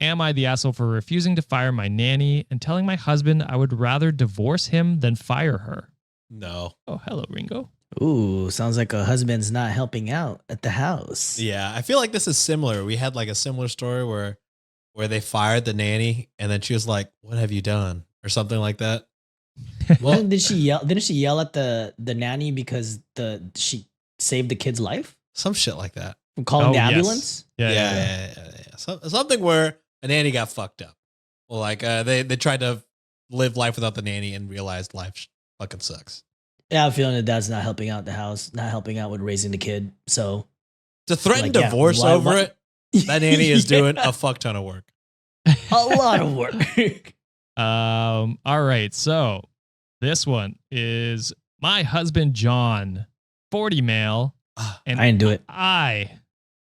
Am I the asshole for refusing to fire my nanny and telling my husband I would rather divorce him than fire her? No. Oh, hello, Ringo. Ooh, sounds like a husband's not helping out at the house. Yeah, I feel like this is similar. We had like a similar story where they fired the nanny and then she was like, "What have you done?" or something like that. Well, didn't she yell at the nanny because she saved the kid's life Some shit like that. from calling the yes. ambulance? Yeah. Something where a nanny got fucked up. Well, like they tried to live life without the nanny and realized life fucking sucks. Yeah, I'm feeling that dad's not helping out the house, not helping out with raising the kid. So To threaten Like, yeah, divorce why- over why- it, that nanny is Yeah. doing a fuck ton of work. a lot of work. All right. So this one is my husband, John, 40 male. And I didn't do it. I,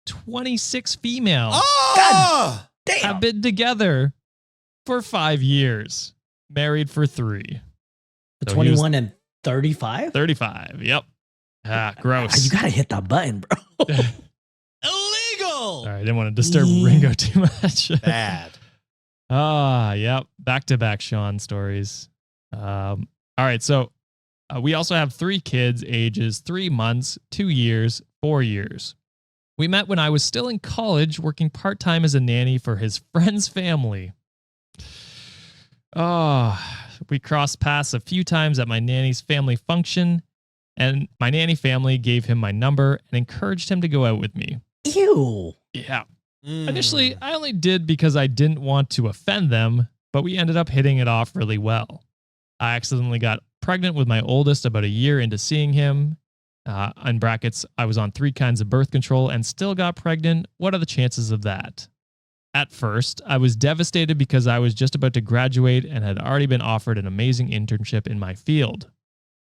26 female, Oh! have been together for 5 years, married for 3. So he was 21 and 35? 35. Yep. Ah, gross. You gotta hit that button, bro. Illegal! Sorry, I didn't want to disturb Ringo too much. Bad. Yep. Back-to-back Sean stories. All right. So we also have 3 kids, ages 3 months, 2 years, 4 years. We met when I was still in college, working part-time as a nanny for his friend's family. We crossed paths a few times at my nanny's family function, and my nanny family gave him my number and encouraged him to go out with me. Ew. Yeah. Mm. Initially, I only did because I didn't want to offend them, but we ended up hitting it off really well. I accidentally got pregnant with my oldest about a year into seeing him. In brackets, I was on 3 kinds of birth control and still got pregnant. What are the chances of that? At first, I was devastated because I was just about to graduate and had already been offered an amazing internship in my field.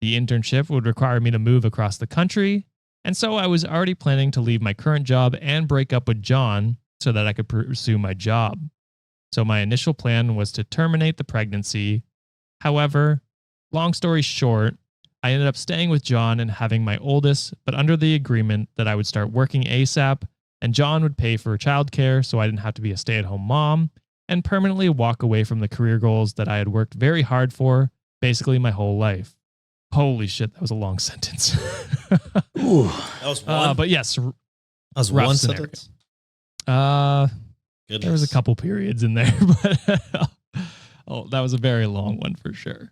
The internship would require me to move across the country, and so I was already planning to leave my current job and break up with John so that I could pursue my job. So my initial plan was to terminate the pregnancy. However, long story short, I ended up staying with John and having my oldest, but under the agreement that I would start working ASAP and John would pay for childcare so I didn't have to be a stay-at-home mom and permanently walk away from the career goals that I had worked very hard for basically my whole life. Holy shit, that was a long sentence. Ooh. That was one. But yes, that was rough one scenario. sentence. There was a couple periods in there, but that was a very long one for sure.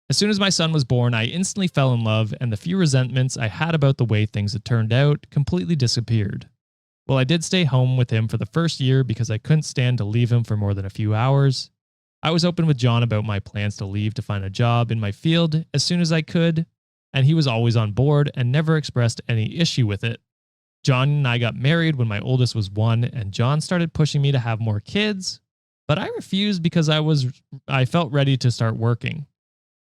As soon as my son was born, I instantly fell in love, and the few resentments I had about the way things had turned out completely disappeared. Well, I did stay home with him for the first year because I couldn't stand to leave him for more than a few hours. I was open with John about my plans to leave to find a job in my field as soon as I could, and he was always on board and never expressed any issue with it. John and I got married when my oldest was 1, and John started pushing me to have more kids, but I refused because I felt ready to start working.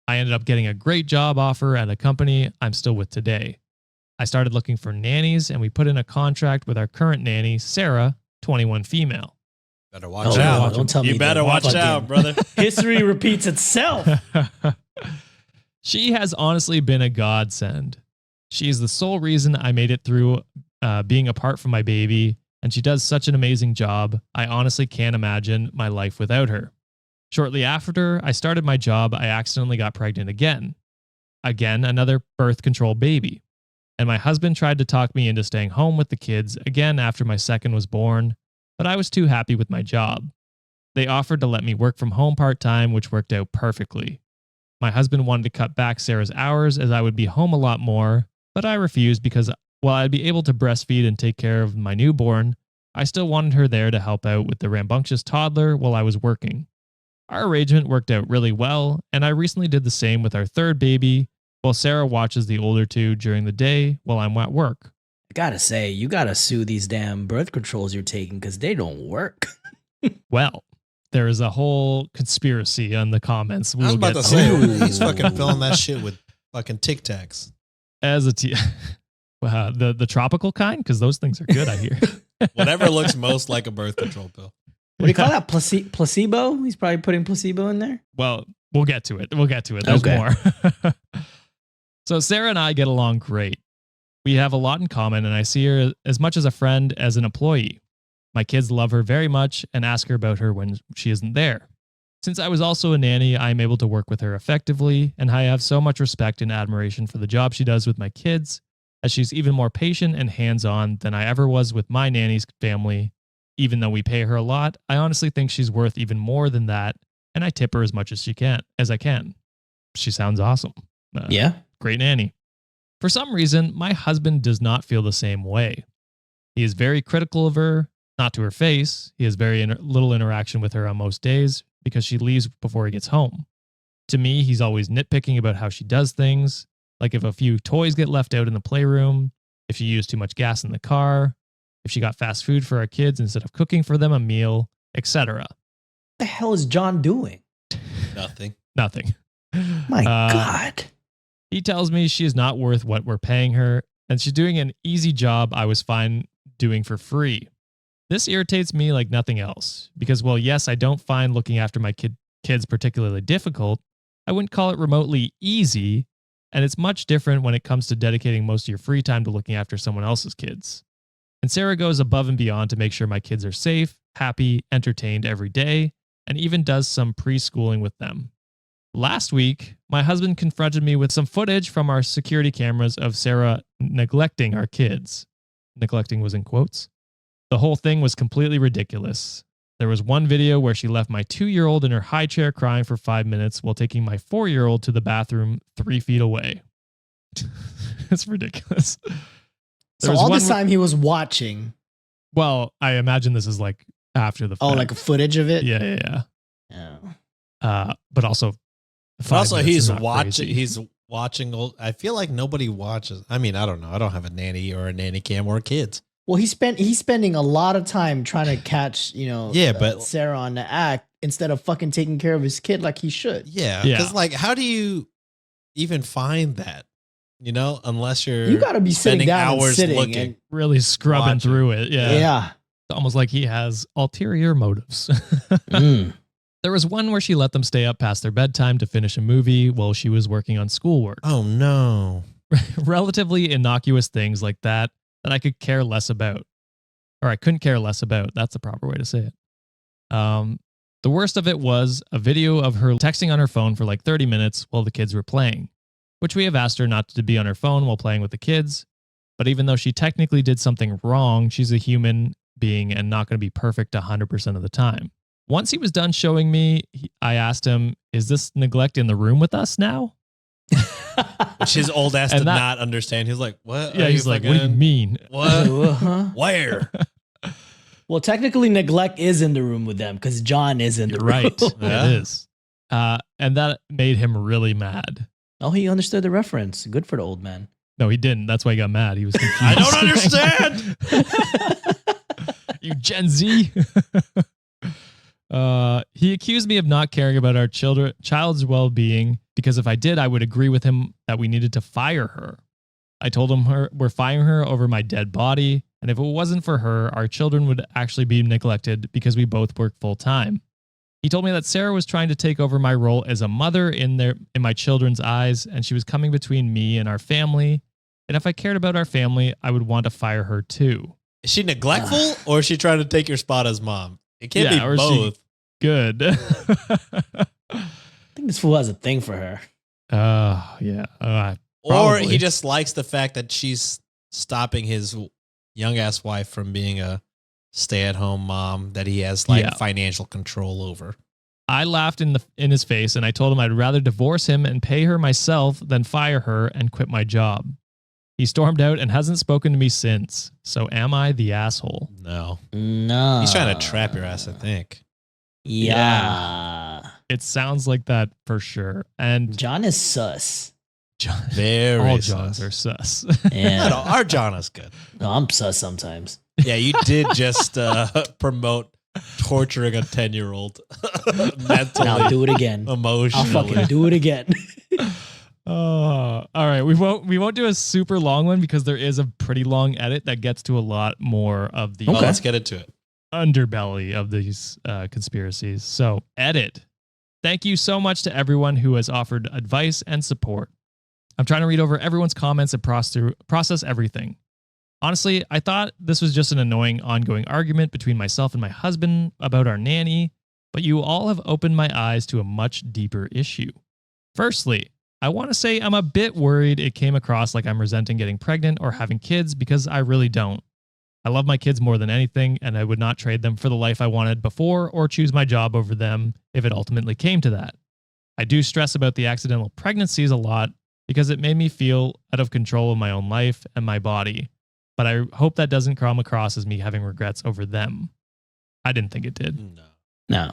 I ended up getting a great job offer at a company I'm still with today. I started looking for nannies, and we put in a contract with our current nanny, Sarah, 21 female. Better watch out. Don't tell me you better that. watch Fucking out, brother. History repeats itself. She has honestly been a godsend. She is the sole reason I made it through being apart from my baby, and she does such an amazing job. I honestly can't imagine my life without her. Shortly after I started my job, I accidentally got pregnant again. Again, another birth control baby. And my husband tried to talk me into staying home with the kids again after my second was born, but I was too happy with my job. They offered to let me work from home part-time, which worked out perfectly. My husband wanted to cut back Sarah's hours as I would be home a lot more, but I refused because while I'd be able to breastfeed and take care of my newborn, I still wanted her there to help out with the rambunctious toddler while I was working. Our arrangement worked out really well, and I recently did the same with our third baby, while Sarah watches the older 2 during the day while I'm at work. I gotta say, you gotta sue these damn birth controls you're taking because they don't work. Well, there is a whole conspiracy on the comments. I was about to say, he's fucking filling that shit with fucking Tic Tacs. As the tropical kind, because those things are good, I hear. Whatever looks most like a birth control pill. What do you call that? Placebo? He's probably putting placebo in there. Well, we'll get to it. There's Okay. more. So Sarah and I get along great. We have a lot in common, and I see her as much as a friend as an employee. My kids love her very much and ask her about her when she isn't there. Since I was also a nanny, I am able to work with her effectively, and I have so much respect and admiration for the job she does with my kids, as she's even more patient and hands-on than I ever was with my nanny's family. Even though we pay her a lot, I honestly think she's worth even more than that, and I tip her as much as I can. She sounds awesome. Yeah. Great nanny. For some reason, my husband does not feel the same way. He is very critical of her, not to her face. He has very little interaction with her on most days because she leaves before he gets home. To me, he's always nitpicking about how she does things, like if a few toys get left out in the playroom, if she used too much gas in the car, if she got fast food for our kids instead of cooking for them a meal, etc. What the hell is John doing? Nothing. Nothing. My God. He tells me she is not worth what we're paying her, and she's doing an easy job I was fine doing for free. This irritates me like nothing else, because while yes, I don't find looking after my kids particularly difficult, I wouldn't call it remotely easy, and it's much different when it comes to dedicating most of your free time to looking after someone else's kids. And Sarah goes above and beyond to make sure my kids are safe, happy, entertained every day, and even does some preschooling with them. Last week, my husband confronted me with some footage from our security cameras of Sarah neglecting our kids. Neglecting was in quotes. The whole thing was completely ridiculous. There was one video where she left my 2-year-old in her high chair crying for 5 minutes while taking my 4-year-old to the bathroom 3 feet away. It's ridiculous. So all this time he was watching. Well, I imagine this is like after the fact. Oh, like a footage of it? Yeah. Oh. But also, he's watching. He's watching. I feel like nobody watches. I mean, I don't know. I don't have a nanny or a nanny cam or kids. Well, he's spending a lot of time trying to catch, but Sarah on the act instead of fucking taking care of his kid like he should. Yeah. Because like, how do you even find that? Unless you got to be sitting down hours and sitting looking, and really scrubbing through it. Yeah. It's almost like he has ulterior motives. There was one where she let them stay up past their bedtime to finish a movie while she was working on schoolwork. Oh, no. Relatively innocuous things like that I could care less about. Or I couldn't care less about. That's the proper way to say it. The worst of it was a video of her texting on her phone for like 30 minutes while the kids were playing, which we have asked her not to be on her phone while playing with the kids. But even though she technically did something wrong, she's a human being and not going to be perfect 100% of the time. Once he was done showing me, I asked him, "Is this neglect in the room with us now?" Which his old ass did not understand. He's like, "What?" Yeah, he's like, "What do you mean? What? Where?" Well, technically, neglect is in the room with them because John is in the room. Right, Yeah. It is. And that made him really mad. Oh, he understood the reference. Good for the old man. No, he didn't. That's why he got mad. He was confused. I don't understand. You Gen Z. He accused me of not caring about our child's well-being because if I did, I would agree with him that we needed to fire her. I told him we're firing her over my dead body, and if it wasn't for her, our children would actually be neglected because we both work full-time. He told me that Sarah was trying to take over my role as a mother in my children's eyes, and she was coming between me and our family. And if I cared about our family, I would want to fire her too. Is she neglectful or is she trying to take your spot as mom? It can't be or both. Good. I think this fool has a thing for her. Yeah. Or he just likes the fact that she's stopping his young ass wife from being a stay-at-home mom that he has financial control over. I laughed in his face and I told him I'd rather divorce him and pay her myself than fire her and quit my job. He stormed out and hasn't spoken to me since. So am I the asshole? No. No. He's trying to trap your ass, I think. Yeah. It sounds like that for sure. And John is sus. Very Johns are sus. Yeah. No, our John is good. No, I'm sus sometimes. Yeah, you did just promote torturing a 10-year-old mentally. I'll do it again. Emotionally. I'll fucking do it again. All right. We won't do a super long one because there is a pretty long edit that gets to a lot more of the Well, let's get into it. underbelly of these conspiracies. So, edit. Thank you so much to everyone who has offered advice and support. I'm trying to read over everyone's comments and process everything. Honestly, I thought this was just an annoying ongoing argument between myself and my husband about our nanny, but you all have opened my eyes to a much deeper issue. Firstly, I want to say I'm a bit worried it came across like I'm resenting getting pregnant or having kids because I really don't. I love my kids more than anything, and I would not trade them for the life I wanted before or choose my job over them if it ultimately came to that. I do stress about the accidental pregnancies a lot because it made me feel out of control of my own life and my body, but I hope that doesn't come across as me having regrets over them. I didn't think it did. No.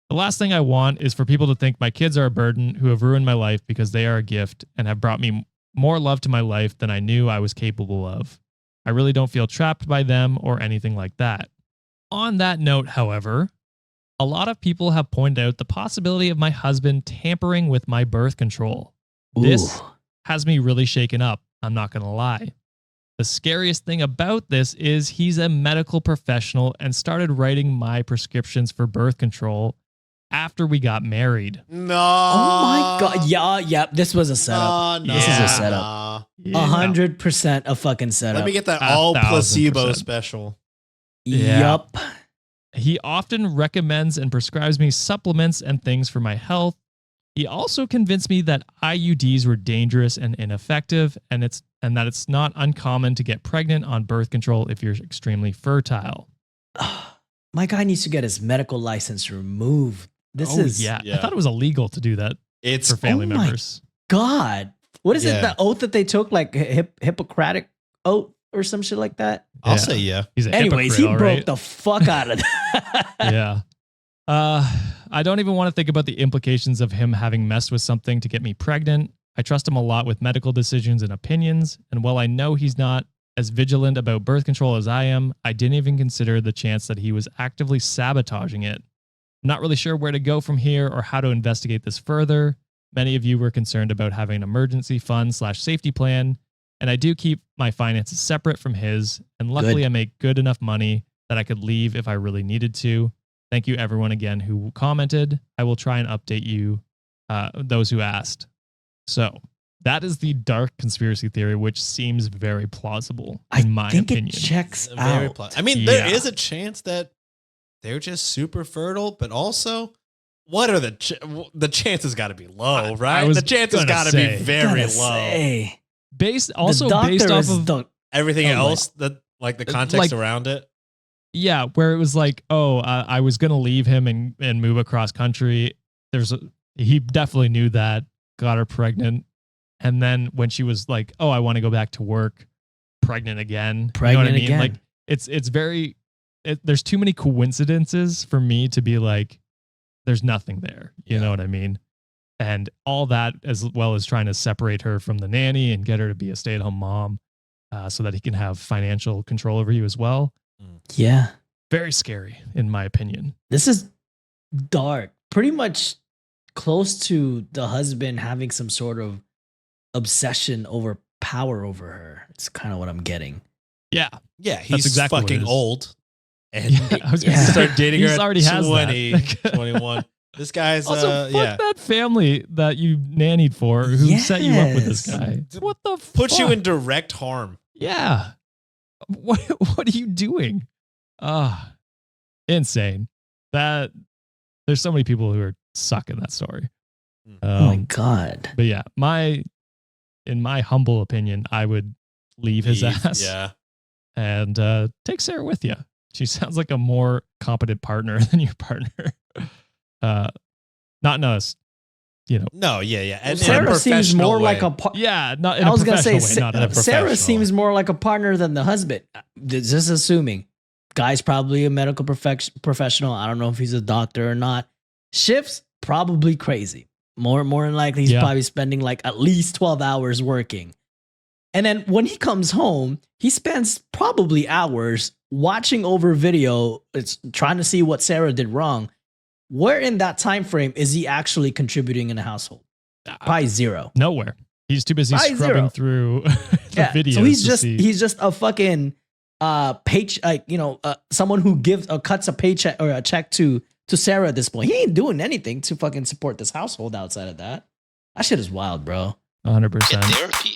The last thing I want is for people to think my kids are a burden who have ruined my life because they are a gift and have brought me more love to my life than I knew I was capable of. I really don't feel trapped by them or anything like that. On that note, however, a lot of people have pointed out the possibility of my husband tampering with my birth control. This has me really shaken up, I'm not going to lie. The scariest thing about this is he's a medical professional and started writing my prescriptions for birth control after we got married. No. Oh my God. Yeah. This was a setup. No, this is a setup. 100% a fucking setup. Let me get that all placebo special. Yup. He often recommends and prescribes me supplements and things for my health. He also convinced me that IUDs were dangerous and ineffective, and that it's not uncommon to get pregnant on birth control if you're extremely fertile. My guy needs to get his medical license removed. Yeah. I thought it was illegal to do that. It's for family members. God, what is it? The oath that they took, like Hippocratic oath or some shit like that. I'll say yeah. Anyways, he broke the fuck out of that. Yeah. I don't even want to think about the implications of him having messed with something to get me pregnant. I trust him a lot with medical decisions and opinions, and while I know he's not as vigilant about birth control as I am, I didn't even consider the chance that he was actively sabotaging it. I'm not really sure where to go from here or how to investigate this further. Many of you were concerned about having an emergency fund/safety plan, and I do keep my finances separate from his, and luckily I make good enough money that I could leave if I really needed to. Thank you everyone again who commented. I will try and update you, those who asked. So that is the dark conspiracy theory, which seems very plausible in my opinion. It checks out. I mean, there is a chance that they're just super fertile, but also, what are the chances? Got to be low, right? The chances got to be very low. Based off of everything else, the context around it. Yeah, where it was like, I was gonna leave him and move across country. He definitely knew that, got her pregnant, and then when she was like, I want to go back to work, pregnant again. You know what I mean? Again. Like it's very. There's too many coincidences for me to be like, there's nothing there. You know what I mean? And all that, as well as trying to separate her from the nanny and get her to be a stay-at-home mom, so that he can have financial control over you as well. Yeah. Very scary, in my opinion. This is dark. Pretty much close to the husband having some sort of obsession over power over her. It's kind of what I'm getting. Yeah. Yeah. He's exactly fucking old. And I was going to start dating her at already 20, has that. 21. This guy's also fuck that family that you nannied for who set you up with this guy. What the fuck? Puts you in direct harm. Yeah. What are you doing? Insane. That there's so many people who are suck in that story. Oh my God. But yeah, in my humble opinion, I would leave his ass. Yeah. And take Sarah with you. She sounds like a more competent partner than your partner. Not in us, No, yeah. And Sarah seems more like a not in a professional way. Not in a Sarah seems more like a partner than the husband. Just assuming. Guy's probably a medical professional. I don't know if he's a doctor or not. Shifts, probably crazy. More than likely, he's probably spending like at least 12 hours working. And then when he comes home, he spends probably hours watching over video. It's trying to see what Sarah did wrong. Where in that time frame is he actually contributing in the household? Probably zero. Nowhere. He's too busy scrubbing through the videos. So he's just a fucking someone who cuts a paycheck or a check to Sarah at this point. He ain't doing anything to fucking support this household outside of that. That shit is wild, bro. 100%. Get therapy